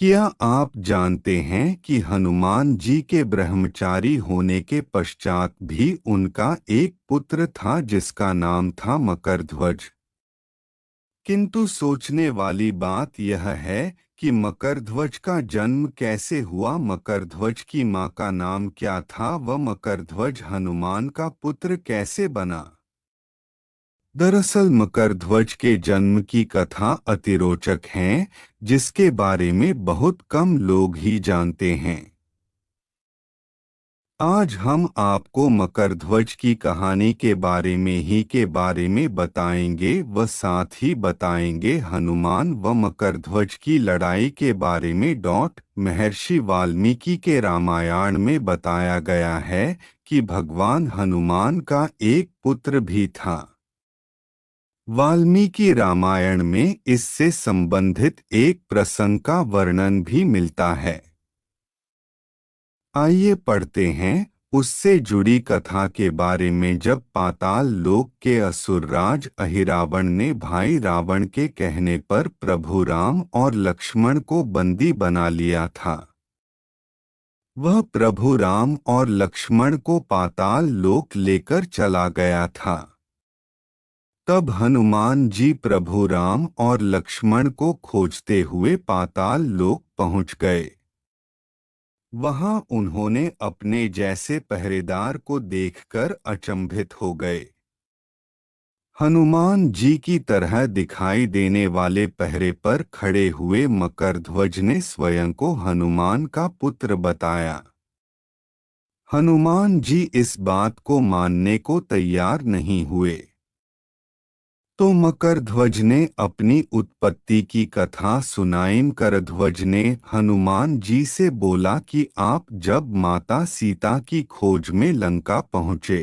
क्या आप जानते हैं कि हनुमान जी के ब्रह्मचारी होने के पश्चात भी उनका एक पुत्र था जिसका नाम था मकरध्वज। किंतु सोचने वाली बात यह है कि मकरध्वज का जन्म कैसे हुआ, मकरध्वज की मां का नाम क्या था व मकरध्वज हनुमान का पुत्र कैसे बना। दरअसल मकरध्वज के जन्म की कथा अतिरोचक है, जिसके बारे में बहुत कम लोग ही जानते हैं। आज हम आपको मकरध्वज की कहानी के बारे में बताएंगे व साथ ही बताएंगे हनुमान व मकरध्वज की लड़ाई के बारे में। महर्षि वाल्मीकि के रामायण में बताया गया है कि भगवान हनुमान का एक पुत्र भी था। वाल्मीकि रामायण में इससे संबंधित एक प्रसंग का वर्णन भी मिलता है। आइए पढ़ते हैं उससे जुड़ी कथा के बारे में। जब पाताल लोक के असुरराज अहिरावण ने भाई रावण के कहने पर प्रभु राम और लक्ष्मण को बंदी बना लिया था, वह प्रभु राम और लक्ष्मण को पाताल लोक लेकर चला गया था। तब हनुमान जी प्रभु राम और लक्ष्मण को खोजते हुए पाताल लोक पहुंच गए। वहां उन्होंने अपने जैसे पहरेदार को देखकर अचंभित हो गए। हनुमान जी की तरह दिखाई देने वाले पहरे पर खड़े हुए मकरध्वज ने स्वयं को हनुमान का पुत्र बताया। हनुमान जी इस बात को मानने को तैयार नहीं हुए। तो मकरध्वज ने अपनी उत्पत्ति की कथा सुनाई। मकरध्वज ने हनुमान जी से बोला कि आप जब माता सीता की खोज में लंका पहुँचे,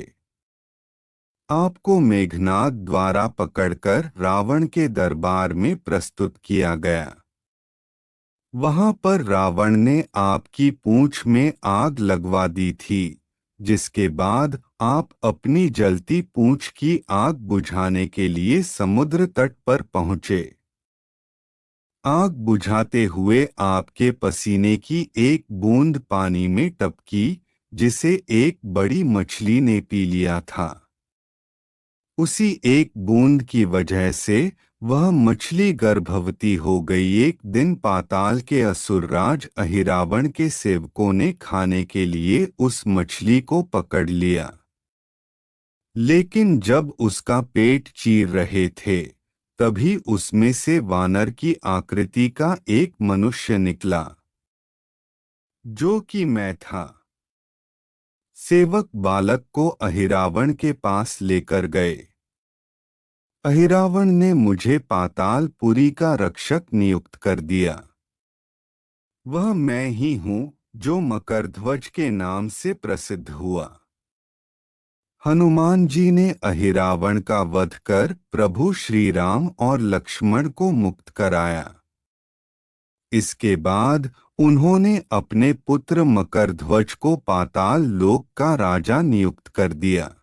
आपको मेघनाद द्वारा पकड़कर रावण के दरबार में प्रस्तुत किया गया। वहां पर रावण ने आपकी पूंछ में आग लगवा दी थी, जिसके बाद आप अपनी जलती पूंछ की आग बुझाने के लिए समुद्र तट पर पहुंचे। आग बुझाते हुए आपके पसीने की एक बूंद पानी में टपकी, जिसे एक बड़ी मछली ने पी लिया था। उसी एक बूंद की वजह से वह मछली गर्भवती हो गई। एक दिन पाताल के असुरराज अहिरावण के सेवकों ने खाने के लिए उस मछली को पकड़ लिया, लेकिन जब उसका पेट चीर रहे थे, तभी उसमें से वानर की आकृति का एक मनुष्य निकला, जो कि मैं था। सेवक बालक को अहिरावण के पास लेकर गए। अहिरावण ने मुझे पातालपुरी का रक्षक नियुक्त कर दिया। वह मैं ही हूँ जो मकरध्वज के नाम से प्रसिद्ध हुआ। हनुमान जी ने अहिरावण का वध कर प्रभु श्री राम और लक्ष्मण को मुक्त कराया। इसके बाद उन्होंने अपने पुत्र मकरध्वज को पाताल लोक का राजा नियुक्त कर दिया।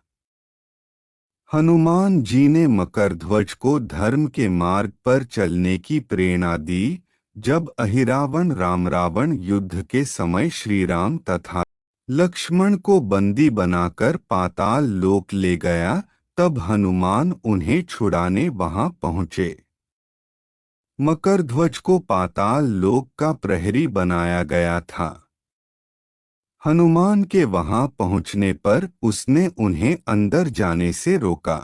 हनुमान जी ने मकरध्वज को धर्म के मार्ग पर चलने की प्रेरणा दी। जब अहिरावण रावण युद्ध के समय श्री राम तथा लक्ष्मण को बंदी बनाकर पाताल लोक ले गया, तब हनुमान उन्हें छुड़ाने वहां पहुंचे। मकरध्वज को पाताल लोक का प्रहरी बनाया गया था। हनुमान के वहां पहुंचने पर उसने उन्हें अंदर जाने से रोका।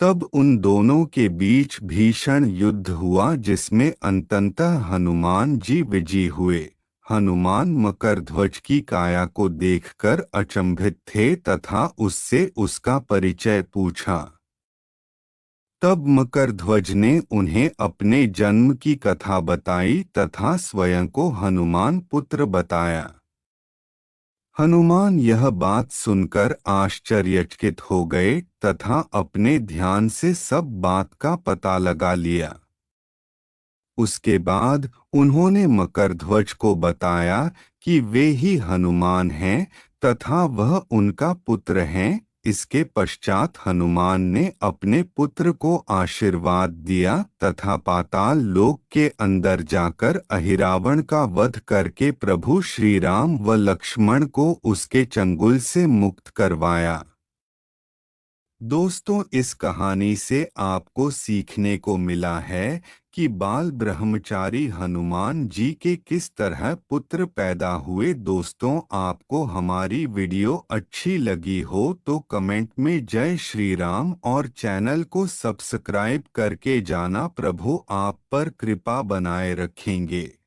तब उन दोनों के बीच भीषण युद्ध हुआ, जिसमें अंततः हनुमान जी विजयी हुए। हनुमान मकरध्वज की काया को देखकर अचंभित थे तथा उससे उसका परिचय पूछा। तब मकरध्वज ने उन्हें अपने जन्म की कथा बताई तथा स्वयं को हनुमान पुत्र बताया। हनुमान यह बात सुनकर आश्चर्यचकित हो गए तथा अपने ध्यान से सब बात का पता लगा लिया। उसके बाद उन्होंने मकरध्वज को बताया कि वे ही हनुमान हैं तथा वह उनका पुत्र हैं, इसके पश्चात हनुमान ने अपने पुत्र को आशीर्वाद दिया तथा पाताल लोक के अंदर जाकर अहिरावण का वध करके प्रभु श्री राम व लक्ष्मण को उसके चंगुल से मुक्त करवाया। दोस्तों, इस कहानी से आपको सीखने को मिला है कि बाल ब्रह्मचारी हनुमान जी के किस तरह पुत्र पैदा हुए। दोस्तों, आपको हमारी वीडियो अच्छी लगी हो तो कमेंट में जय श्री राम और चैनल को सब्सक्राइब करके जाना। प्रभु आप पर कृपा बनाए रखेंगे।